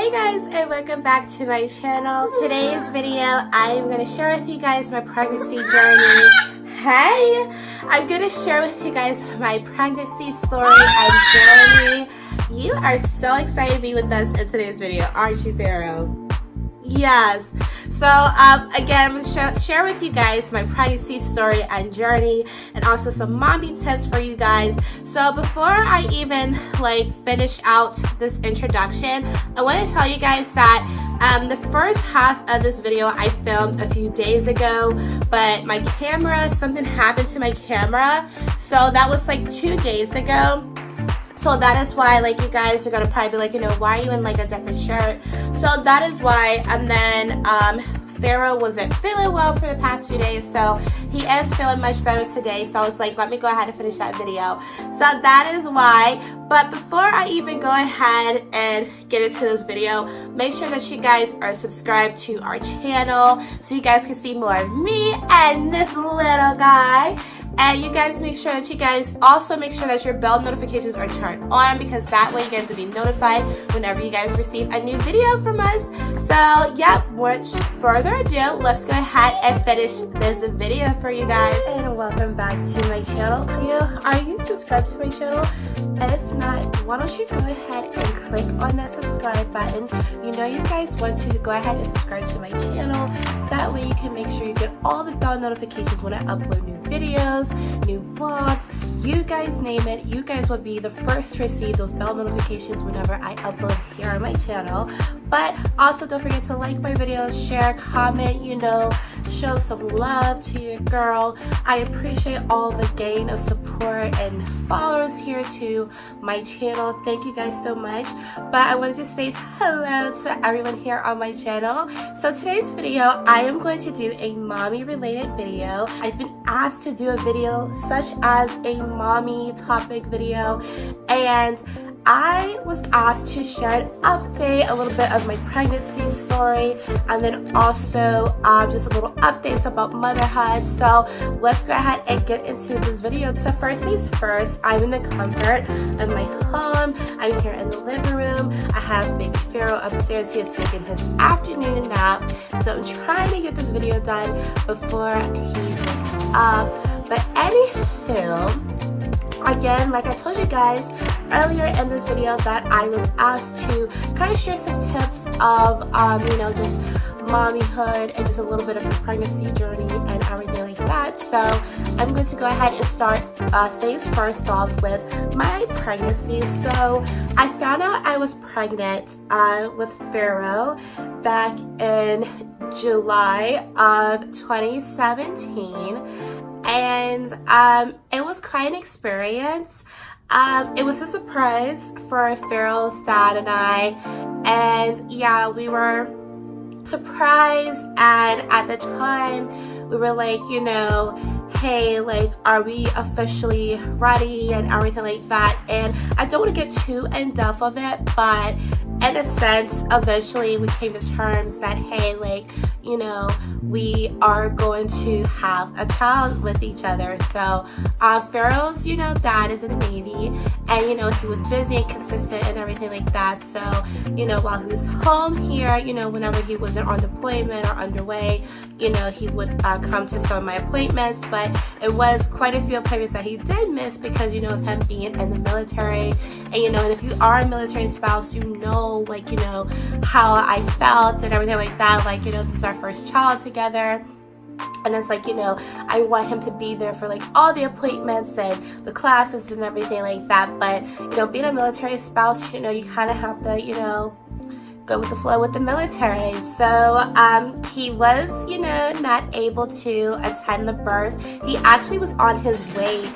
Hey guys, and welcome back to my channel. Today's video, I am going to share with you guys my pregnancy journey. Hey! I'm going to share with you guys my pregnancy story and journey. You are so excited to be with us in today's video, aren't you, Pharaoh? Yes. So again, I'm going to share with you guys my pregnancy story and journey, and also some mommy tips for you guys. So before I even finish out this introduction, I want to tell you guys that the first half of this video I filmed a few days ago, but my camera, something happened to my camera, so that was 2 days ago. So that is why, you guys are gonna probably be why are you in a different shirt? So that is why. And then Pharaoh wasn't feeling well for the past few days, so he is feeling much better today. So I was let me go ahead and finish that video. So that is why. But before I even go ahead and get into this video, make sure that you guys are subscribed to our channel so you guys can see more of me and this little guy. And you guys make sure that your bell notifications are turned on, because that way you guys will be notified whenever you guys receive a new video from us. So yeah, without further ado, let's go ahead and finish this video for you guys. And welcome back to my channel. Are you subscribed to my channel? If not, why don't you go ahead and click on that subscribe button. You guys want to go ahead and subscribe to my channel. That way you can make sure you get all the bell notifications when I upload new videos, new vlogs, you guys name it. You guys will be the first to receive those bell notifications whenever I upload here on my channel. But also don't forget to like my videos, share, comment, show some love to your girl. I appreciate all the gain of support and followers here to my channel. Thank you guys so much. But I wanted to say hello to everyone here on my channel. So today's video, I am going to do a mommy related video. I've been asked to do a video such as a mommy topic video, and I was asked to share an update, a little bit of my pregnancy story, and then also just a little updates about motherhood. So let's go ahead and get into this video. So first things first, I'm in the comfort of my home. I'm here in the living room. I have baby Pharaoh upstairs. He has taken his afternoon nap. So I'm trying to get this video done before he wakes up. But anywho, again, like I told you guys earlier in this video, that I was asked to kind of share some tips of just mommyhood and just a little bit of a pregnancy journey and everything like that. So I'm going to go ahead and start things first off with my pregnancy. So I found out I was pregnant with Pharaoh back in July of 2017. And it was quite an experience. It was a surprise for Pharaoh's dad and I, and yeah, we were surprised. And at the time we were hey, are we officially ready and everything like that. And I don't want to get too in depth of it, but in a sense, eventually we came to terms that, hey, we are going to have a child with each other. So Pharaoh's, dad is in the Navy, and, he was busy and consistent and everything like that. So, while he was home here, whenever he wasn't on deployment or underway, he would come to some of my appointments. But it was quite a few appointments that he did miss because, of him being in the military. And, and if you are a military spouse, how I felt and everything like that. This is our first child together. And it's I want him to be there for all the appointments and the classes and everything like that. But, being a military spouse, you kind of have to, go with the flow with the military. So he was, not able to attend the birth. He actually was on his way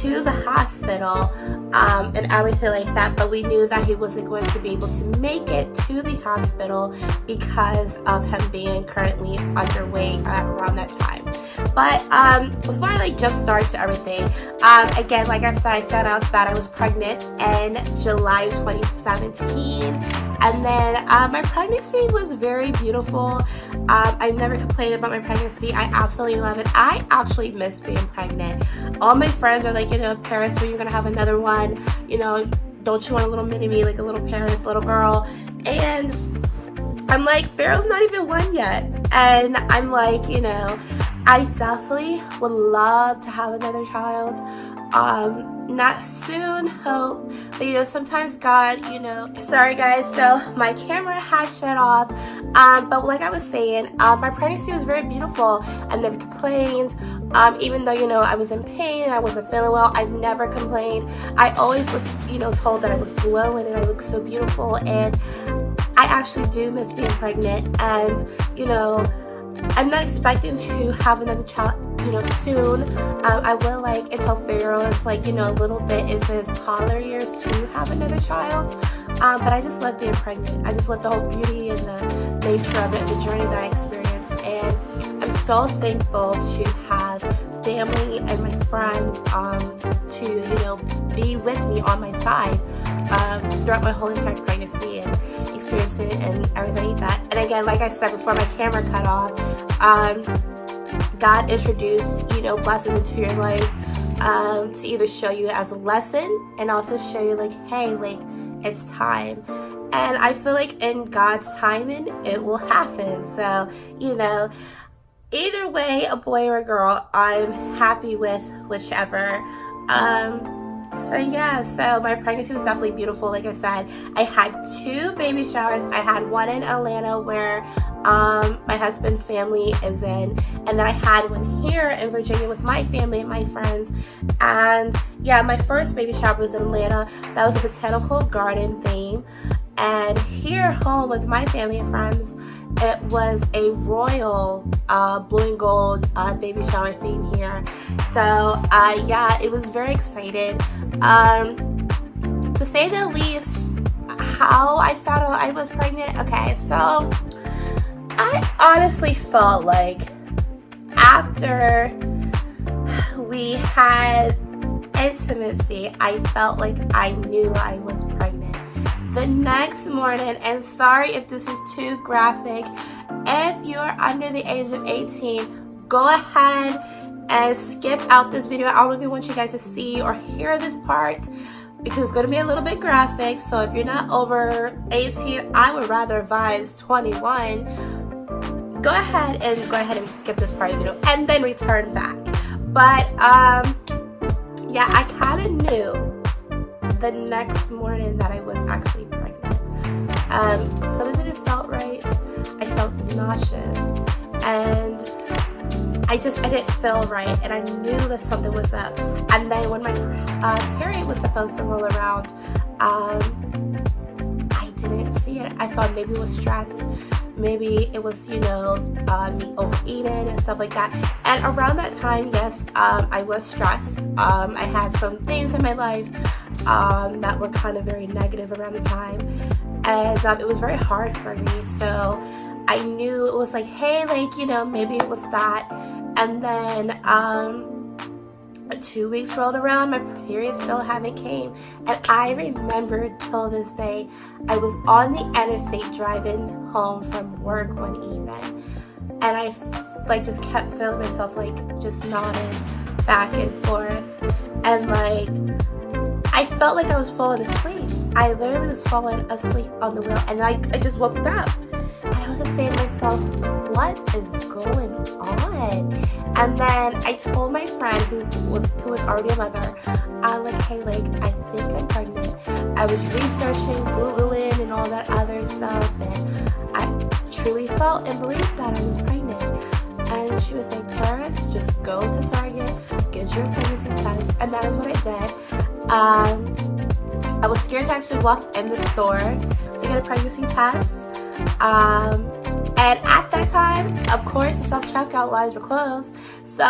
to the hospital and everything like that, but we knew that he wasn't going to be able to make it to the hospital because of him being currently underway around that time. But before I jump start to everything, again, like I said, I found out that I was pregnant in July of 2017. And then my pregnancy was very beautiful. I never complained about my pregnancy. I absolutely love it. I actually miss being pregnant. All my friends are Paris, when you're gonna have another one? Don't you want a little mini me, a little Paris, little girl? And I'm like, Pharaoh's not even 1 yet. And I'm like, you know, I definitely would love to have another child. Not soon, hope, but you know, sometimes God, you know. Sorry guys, so my camera has shut off, but like I was saying, my pregnancy was very beautiful. I never complained, even though, you know, I was in pain and I wasn't feeling well. I've never complained. I always was, you know, told that I was glowing and I looked so beautiful, and I actually do miss being pregnant. And you know, I'm not expecting to have another child, you know, soon. I will like until Pharaoh is like, you know, a little bit into his toddler years to have another child. But I just love being pregnant. I just love the whole beauty and the nature of it, the journey that I experienced. And I'm so thankful to have family and my friends to, you know, be with me on my side throughout my whole entire pregnancy and experiencing it and everything like that. And again, like I said before my camera cut off, God introduced, you know, blessings into your life to either show you as a lesson and also show you like, hey, like, it's time. And I feel like in God's timing, it will happen. So, you know, either way, a boy or a girl, I'm happy with whichever. So yeah, so my pregnancy was definitely beautiful. Like I said, I had 2 baby showers. I had one in Atlanta where my husband's family is in, and then I had one here in Virginia with my family and my friends. And yeah, my first baby shower was in Atlanta. That was a botanical garden theme. And here home with my family and friends, it was a royal blue and gold baby shower theme here. So yeah, it was very exciting. To say the least, how I found out I was pregnant. Okay, so I honestly felt like after we had intimacy, I felt like I knew I was pregnant. The next morning, and sorry if this is too graphic, if you're under the age of 18, go ahead and skip out this video. I don't even want you guys to see or hear this part because it's going to be a little bit graphic. So if you're not over 18, I would rather advise 21. Go ahead and skip this part of the video and then return back. But yeah, I kind of knew the next morning that I was actually pregnant. Something didn't felt right. I felt nauseous, and I didn't feel right, and I knew that something was up. And then when my period was supposed to roll around, I didn't see it. I thought maybe it was stress. Maybe it was, you know, me overeating and stuff like that. And around that time, yes, I was stressed. I had some things in my life that were kind of very negative around the time. And it was very hard for me. So I knew it was like, hey, like, you know, maybe it was that. And then 2 weeks rolled around, my period still haven't came. And I remember till this day, I was on the interstate driving home from work one evening, and I like just kept feeling myself like just nodding back and forth, and like I felt like I was falling asleep. I literally was falling asleep on the wheel, and like I just woke up, and I was just saying to myself, what is going on? And then I told my friend who was already a mother, I'm like, hey, like, I think I'm pregnant. I was researching, Googling, and all that other stuff, and I truly felt and believed that I was pregnant. And she was like, Paris, just go to Target, get your pregnancy test, and that is what I did. I was scared to actually walk in the store to get a pregnancy test. And at that time, of course, the self-checkout lines were closed. So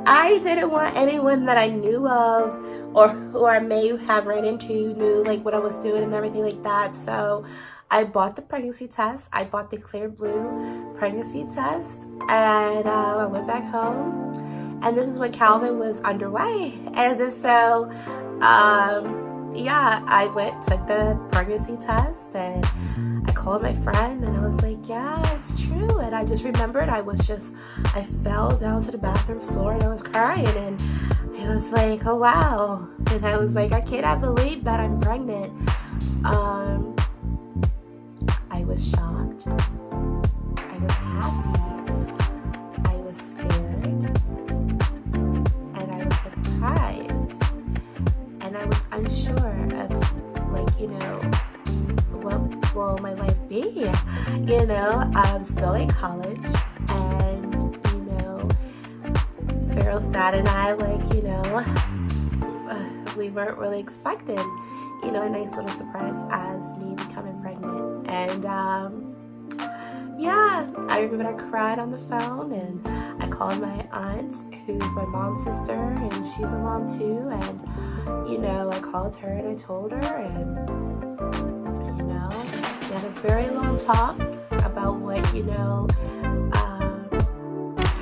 I didn't want anyone that I knew of or who I may have ran into knew like what I was doing and everything like that. So I bought the pregnancy test. I bought the clear blue pregnancy test, and I went back home. And this is when Calvin was underway. And so, yeah, I took the pregnancy test, and I called my friend, and I was like, yeah, it's true. And I just remembered I fell down to the bathroom floor, and I was crying, and it was like, oh wow. And I was like, I cannot believe that I'm pregnant. was shocked, I was happy, I was scared, and I was surprised, and I was unsure of, like, you know, what will my life be? You know, I'm still in college, and, you know, Farrell's dad and I, like, you know, we weren't really expecting, you know, a nice little surprise as me becoming pregnant. And yeah, I remember I cried on the phone, and I called my aunt, who's my mom's sister, and she's a mom too, and, you know, I called her and I told her, and, you know, we had a very long talk about what, you know,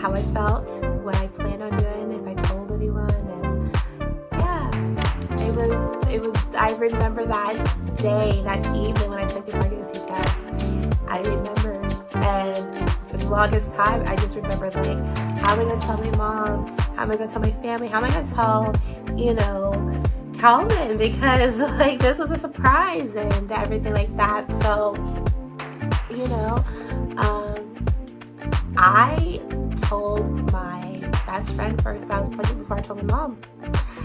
how I felt, what I planned on doing, if I told anyone, and yeah, it was, I remember that day, that evening when I took the pregnancy test, I remember, and for the longest time, I just remembered, like, how am I going to tell my mom, how am I going to tell my family, how am I going to tell, you know, Calvin, because, like, this was a surprise, and everything like that. So, you know, I told my best friend first that I was pregnant before I told my mom.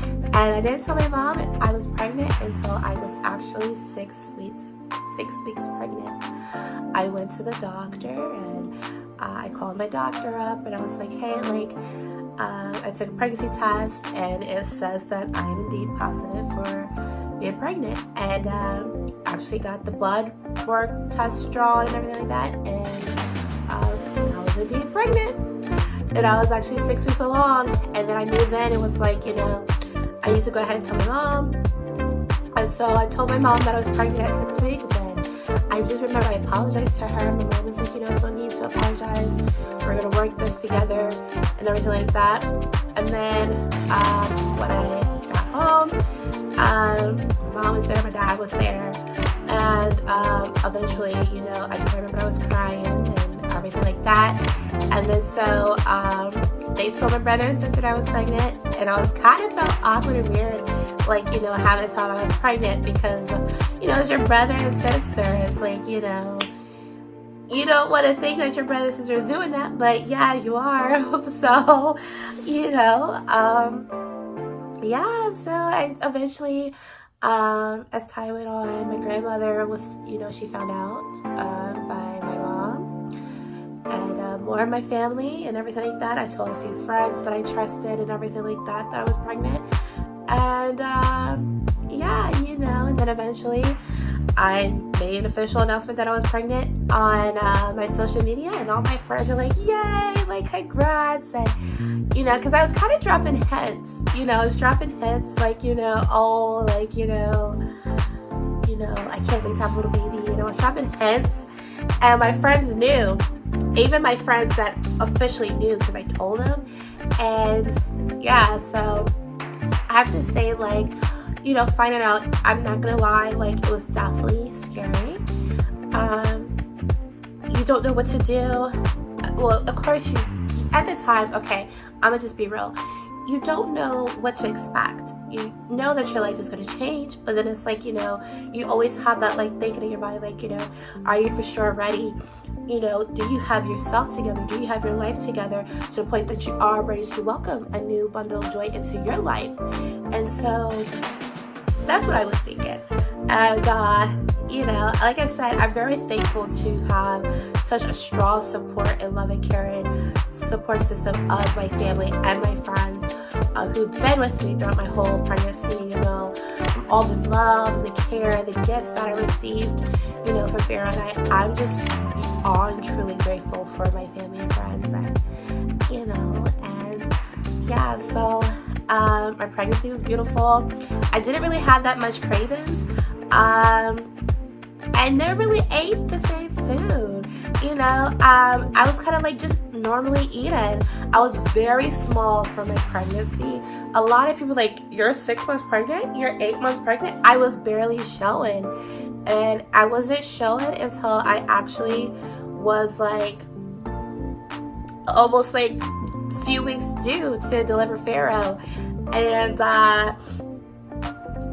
And I didn't tell my mom I was pregnant until I was actually 6 weeks pregnant. I went to the doctor, and I called my doctor up, and I was like, hey, like, I took a pregnancy test, and it says that I am indeed positive for being pregnant. And actually got the blood work test drawn and everything like that, and I was indeed pregnant. And I was actually 6 weeks along, and then I knew then it was like, you know, I used to go ahead and tell my mom. And so I told my mom that I was pregnant at 6 weeks, and I just remember I apologized to her. My mom was like, you know, there's no need to apologize. We're gonna work this together and everything like that. And then when I got home, mom was there, my dad was there, and eventually, you know, I just remember I was crying and everything like that. And then so they told my brother and sister that I was pregnant, and I was kind of felt awkward and weird, like, you know, having to tell them I was pregnant, because, you know, it's your brother and sister. It's like, you know, you don't want to think that your brother and sister is doing that, but yeah, you are. So, you know, yeah, so I eventually, as time went on, my grandmother was, you know, she found out by my mom, and more of my family and everything like that. I told a few friends that I trusted and everything like that I was pregnant. And yeah, you know, and then eventually I made an official announcement that I was pregnant on my social media, and all my friends are like, yay, like, congrats. And, you know, because I was kind of dropping hints, you know, I was dropping hints, like, you know, oh, like, you know, I can't wait to have a little baby, you know, I was dropping hints, and my friends knew, even my friends that officially knew, because I told them. And yeah, so I have to say, like, you know, finding out, I'm not gonna lie, like, it was definitely scary. You don't know what to do. Well, of course, you, at the time, okay, I'm gonna just be real. You don't know what to expect. You know that your life is gonna change, but then it's like, you know, you always have that, like, thinking in your mind, like, you know, are you for sure ready? You know, do you have yourself together? Do you have your life together to the point that you are ready to welcome a new bundle of joy into your life? And so that's what I was thinking. And you know, like I said, I'm very thankful to have such a strong support and love and caring support system of my family and my friends who've been with me throughout my whole pregnancy. You know, from all the love and the care, the gifts that I received, you know, from Farrah and I'm just beyond truly grateful for my family and friends, and, you know, and yeah, so my pregnancy was beautiful. I didn't really have that much cravings. I never really ate the same food, you know. I was kind of like just normally eating. I was very small for my pregnancy. A lot of people like, you're 6 months pregnant, you're 8 months pregnant. I was barely showing, and I wasn't showing until I actually was like almost like a few weeks due to deliver Pharaoh. And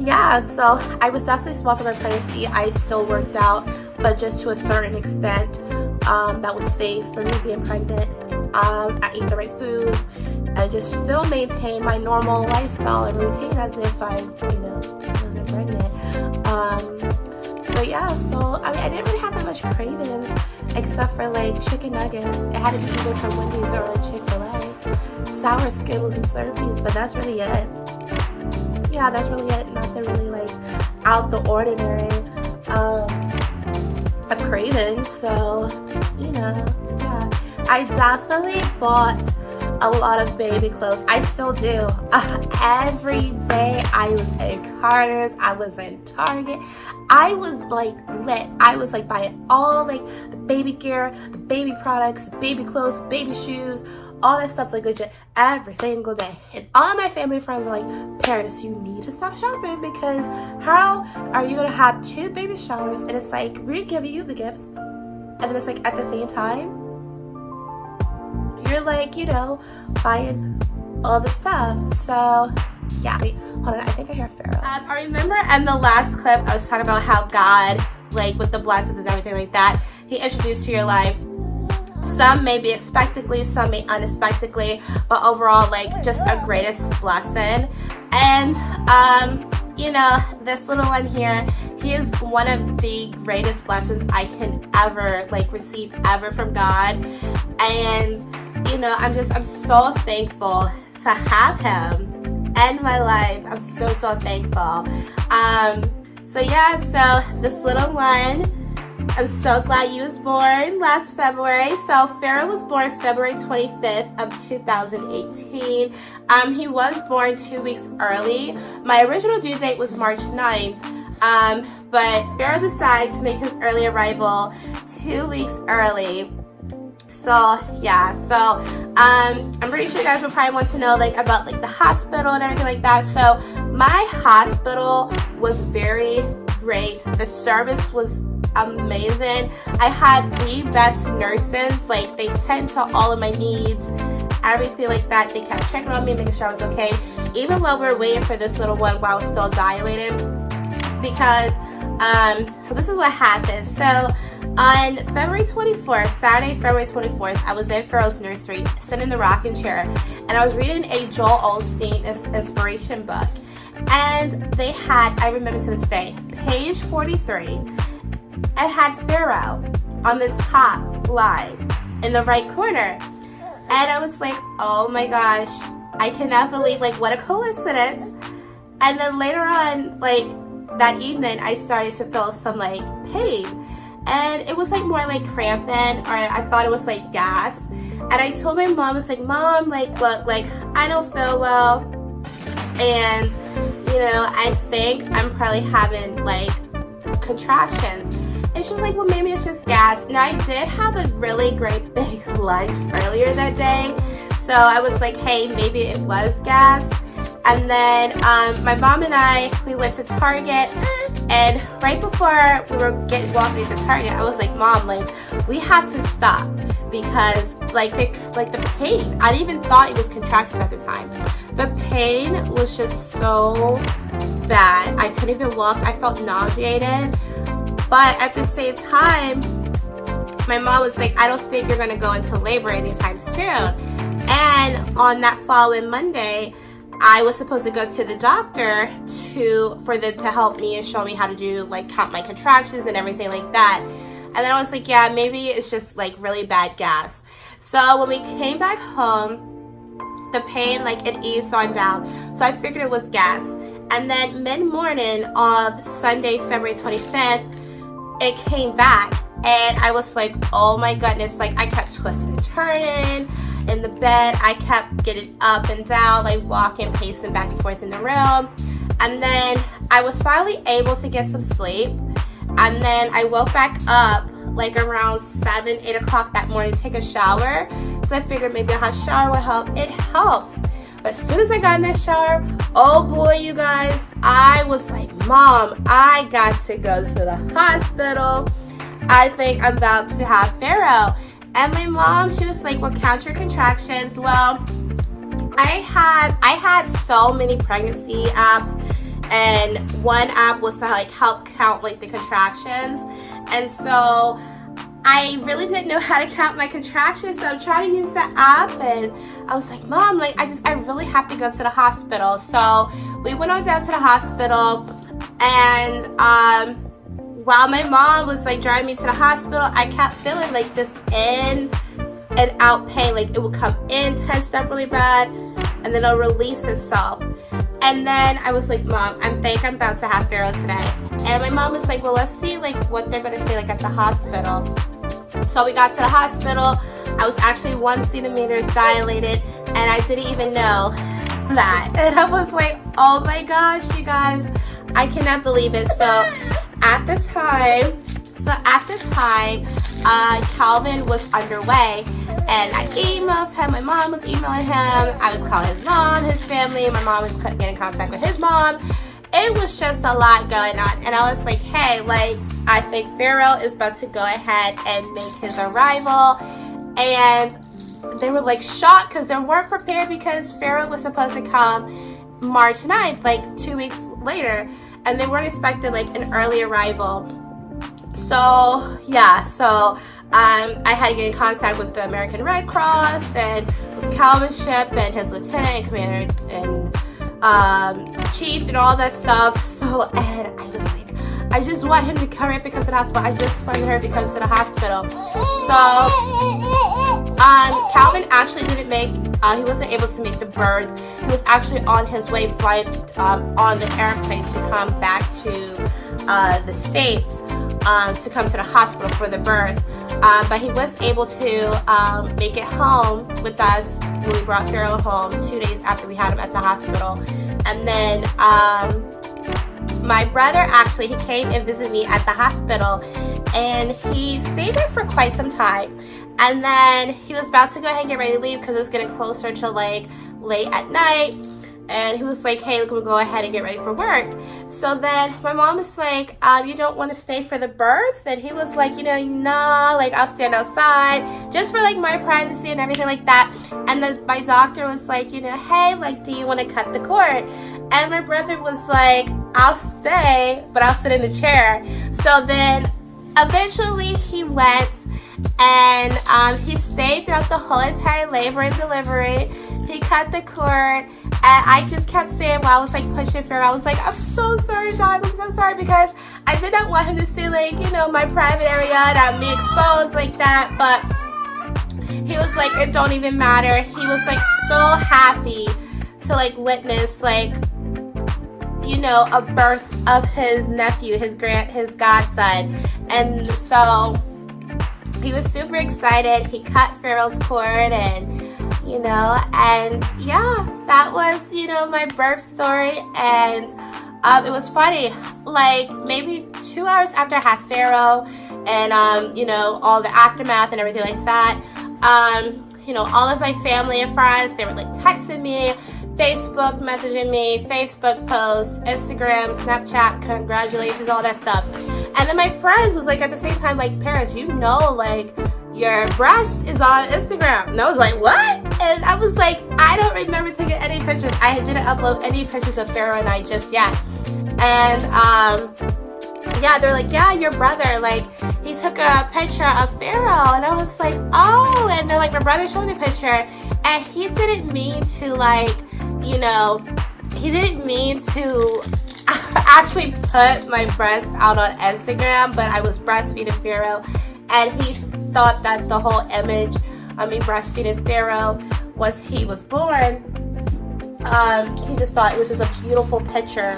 yeah, so I was definitely small for my pregnancy. I still worked out but just to a certain extent that was safe for me being pregnant. I ate the right foods and just still maintain my normal lifestyle and routine as if I, wasn't pregnant. So yeah, so I mean, I didn't really have that much cravings except for like chicken nuggets. It had to be either from Wendy's or like Chick-fil-A. Sour Skittles and Slurpees, but that's really it. Yeah, that's really it. Nothing really like out the ordinary of cravings. So, yeah. I definitely bought a lot of baby clothes. I still do. Every day I was in Carter's, I was in Target. I was like lit. I was like buying all like the baby gear, the baby products, the baby clothes, baby shoes, all that stuff like legit every single day. And all my family friends were like, Paris, you need to stop shopping because how are you gonna have 2 baby showers and it's like we're giving you the gifts and then it's like at the same time you're like, buying all the stuff. So yeah, hold on, I think I hear Pharaoh. I remember in the last clip I was talking about how God, like with the blessings and everything like that, he introduced to your life. Some may be expectedly, some may unexpectedly, but overall like just a greatest blessing. And this little one here, he is one of the greatest blessings I can ever like receive ever from God. And I'm so thankful to have him in my life. I'm so thankful. So yeah, so this little one, I'm so glad you was born last February. So Pharaoh was born February 25th of 2018. He was born 2 weeks early. My original due date was March 9th. But Pharaoh decided to make his early arrival 2 weeks early. So yeah, I'm pretty sure you guys would probably want to know like about like the hospital and everything like that. So my hospital was very great. The service was amazing. I had the best nurses. Like they tend to all of my needs, everything like that. They kept checking on me, making sure I was okay, even while we were waiting for this little one while I was still dilating. Because so this is what happened. So on February 24th, Saturday, February 24th, I was in Pharaoh's nursery, sitting in the rocking chair, and I was reading a Joel Osteen inspiration book. And they had, I remember to this day, page 43, it had Pharaoh on the top line in the right corner. And I was like, oh my gosh, I cannot believe, like, what a coincidence. And then later on, like, that evening, I started to feel some, like, pain. And it was like more like cramping, or I thought it was like gas. And I told my mom, I was like, Mom, like, look, like, I don't feel well. And, I think I'm probably having like contractions. And she was like, well, maybe it's just gas. Now, I did have a really great big lunch earlier that day. So I was like, hey, maybe it was gas. And then my mom and I, we went to Target, and right before we were walking into Target, I was like, Mom, like, we have to stop because like the pain, I didn't even thought it was contractions at the time. The pain was just so bad. I couldn't even walk. I felt nauseated. But at the same time, my mom was like, I don't think you're gonna go into labor anytime soon. And on that following Monday, I was supposed to go to the doctor to help me and show me how to do like count my contractions and everything like that. And then I was like, yeah, maybe it's just like really bad gas. So when we came back home, the pain, like, it eased on down. So I figured it was gas. And then mid-morning of Sunday, February 25th, it came back. And I was like, oh my goodness, like, I kept twisting and turning in the bed. I kept getting up and down, like walking, pacing back and forth in the room. And then I was finally able to get some sleep. And then I woke back up like around 7, 8 o'clock that morning to take a shower. So I figured maybe a hot shower would help. It helped. But as soon as I got in that shower, oh boy, you guys, I was like, Mom, I got to go to the hospital. I think I'm about to have Pharaoh. And my mom, she was like, well, count your contractions. Well, I had so many pregnancy apps, and one app was to like help count like the contractions. And so I really didn't know how to count my contractions, so I'm trying to use the app, and I was like, Mom, like I really have to go to the hospital. So we went on down to the hospital, and while my mom was like driving me to the hospital, I kept feeling like this in and out pain. Like it would come in, tensed up really bad, and then it'll release itself. And then I was like, Mom, I think I'm about to have Pharaoh today. And my mom was like, well, let's see like what they're gonna say like at the hospital. So we got to the hospital. I was actually 1 centimeter dilated, and I didn't even know that. And I was like, oh my gosh, you guys, I cannot believe it. So at the time, Calvin was underway, and I emailed him. My mom was emailing him. I was calling his mom, his family. My mom was getting in contact with his mom. It was just a lot going on, and I was like, hey, like, I think Pharaoh is about to go ahead and make his arrival. And they were like shocked because they weren't prepared, because Pharaoh was supposed to come March 9th, like 2 weeks later, and they weren't expecting like an early arrival. So yeah, so I had to get in contact with the American Red Cross and with Calvin's ship and his lieutenant and commander and chief and all that stuff. So, and I was like, I just want him to hurry up and come to the hospital. I just want her to come to the hospital. So Calvin actually didn't make, he wasn't able to make the birth. He was actually on his way flying on the airplane to come back to the States to come to the hospital for the birth. But he was able to make it home with us when we brought Pharaoh home 2 days after we had him at the hospital. And then my brother actually, he came and visited me at the hospital, and he stayed there for quite some time. And then he was about to go ahead and get ready to leave because it was getting closer to like late at night. And he was like, hey, we're going to go ahead and get ready for work. So then my mom was like, you don't want to stay for the birth? And he was like, nah, like I'll stand outside just for like my privacy and everything like that. And then my doctor was like, hey, like, do you want to cut the cord? And my brother was like, I'll stay, but I'll sit in the chair. So then eventually he went, and he stayed throughout the whole entire labor and delivery. He cut the cord, and I just kept saying while I was like pushing Pharaoh, I was like, I'm so sorry, Dad, I'm so sorry, because I did not want him to see like, my private area and me exposed like that. But he was like, it don't even matter. He was like so happy to like witness like, a birth of his nephew, his godson. And so he was super excited. He cut Pharaoh's cord, and and yeah, that was my birth story. And it was funny, like maybe 2 hours after I had Pharaoh, and all the aftermath and everything like that, all of my family and friends, they were like texting me, Facebook messaging me, Facebook posts, Instagram, Snapchat, congratulations, all that stuff. And then my friends was like at the same time like, Paris, like your breast is on Instagram. And I was like, what? And I was like, I don't remember taking any pictures. I didn't upload any pictures of Pharaoh and I just yet. And yeah, they're like, yeah, your brother, like he took a picture of Pharaoh. And I was like, oh. And they're like, my brother showed me the picture, and he didn't mean to like, he didn't mean to actually put my breast out on Instagram, but I was breastfeeding Pharaoh, and he thought that the whole image of me breastfeeding Pharaoh once he was born, he just thought it was just a beautiful picture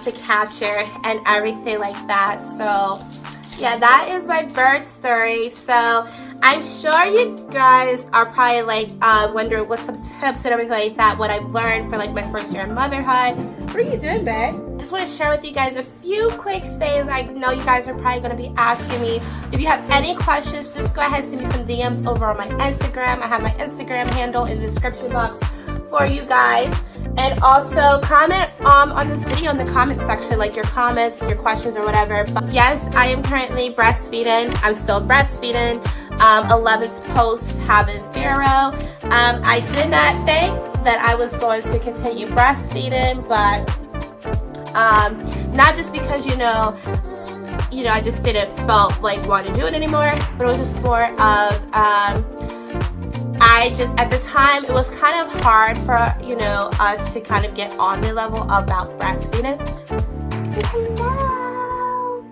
to capture and everything like that. So yeah, that is my birth story. So I'm sure you guys are probably like wondering what's some tips and everything like that, what I've learned for like my first year of motherhood. What are you doing, babe? I just want to share with you guys a few quick things. I know you guys are probably going to be asking me. If you have any questions, just go ahead and send me some DMs over on my Instagram. I have my Instagram handle in the description box for you guys. And also comment on this video in the comment section, like your comments, your questions, or whatever. But yes, I am currently breastfeeding. I'm still breastfeeding. 11th post having Pharaoh. I did not think that I was going to continue breastfeeding, but not just because you know, I just didn't felt like wanting to do it anymore. But it was just more of I just, at the time, it was kind of hard for, you know, us to kind of get on the level about breastfeeding. Say hello.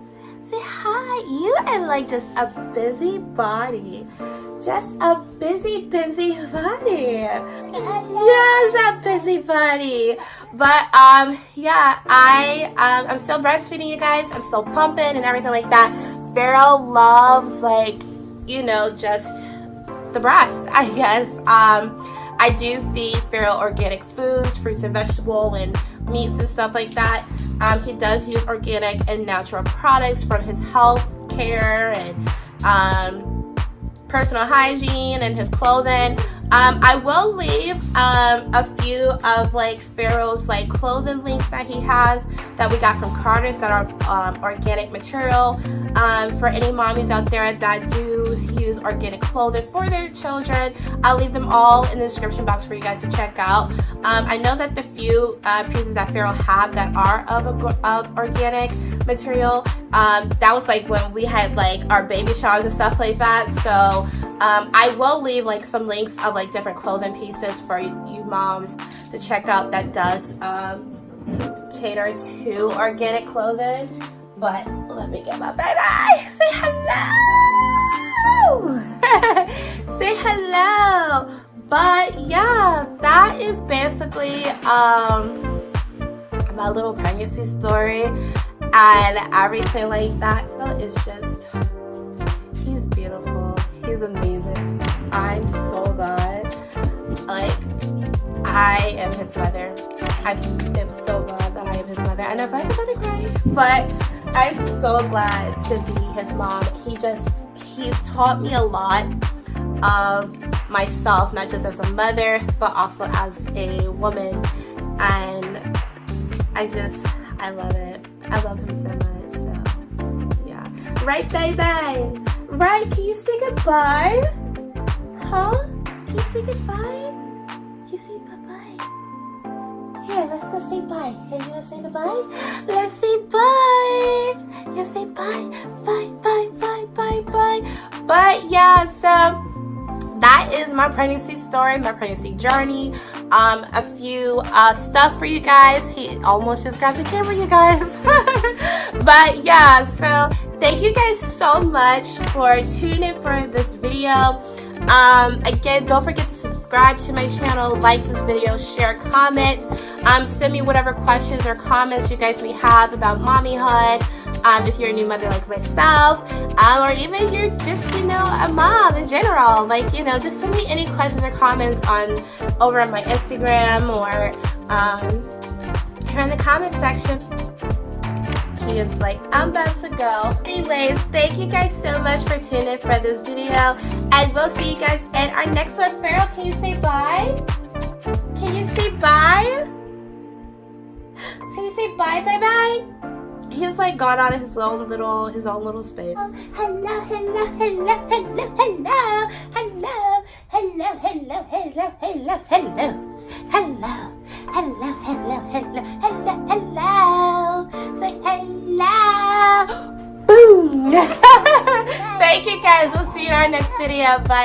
Say hi. You are like just a busy body. Just a busy body. Yes, a busy body. But yeah, I'm still breastfeeding, you guys. I'm still pumping and everything like that. Farrell loves, like, you know, just the breast, I guess. I do feed Farrell organic foods, fruits and vegetables, and meats and stuff like that. He does use organic and natural products from his health care and personal hygiene and his clothing. I will leave a few of like Farrell's like clothing links that he has that we got from Carter's that are organic material for any mommies out there that do use organic clothing for their children. I'll leave them all in the description box for you guys to check out. I know that the few pieces that Farrell have that are of organic material, that was like when we had like our baby showers and stuff like that. So I will leave like some links of like different clothing pieces for you moms to check out that does cater to organic clothing. But let me get my baby. Say hello. Say hello. But yeah, that is basically my little pregnancy story and everything like that. So it's just, he's beautiful. He's amazing. I'm so glad. Like, I am his mother. I am so glad that I am his mother. I know I'm gonna cry, but I'm so glad to be his mom. He's taught me a lot of myself, not just as a mother, but also as a woman. And I love it. I love him so much. So, yeah. Right, baby? Right, can you say goodbye? Huh? Can you say goodbye? Can you say bye-bye? Here, let's go say bye. Here, you wanna say bye-bye? Let's say bye. You say bye. Bye, bye, bye, bye, bye. But yeah, so that is my pregnancy story, my pregnancy journey. A few stuff for you guys. He almost just grabbed the camera, you guys. But yeah, so thank you guys so much for tuning in for this video. Again, don't forget to subscribe to my channel, like this video, share, comment. Send me whatever questions or comments you guys may have about mommyhood. If you're a new mother like myself, or even if you're just, you know, a mom in general, like, you know, just send me any questions or comments over on my Instagram or here in the comment section. He is like, I'm about to go. Anyways, thank you guys so much for tuning in for this video, and we'll see you guys in our next one. Farrell, can you say bye? Can you say bye? Can you say bye, bye-bye? He's like gone out of his own little space. Oh, hello, hello, hello, hello, hello, hello, hello, hello, hello, hello, hello, hello, hello, hello, hello, hello, hello. Say hello. Boom. Thank you guys. We'll see you in our next video. Bye.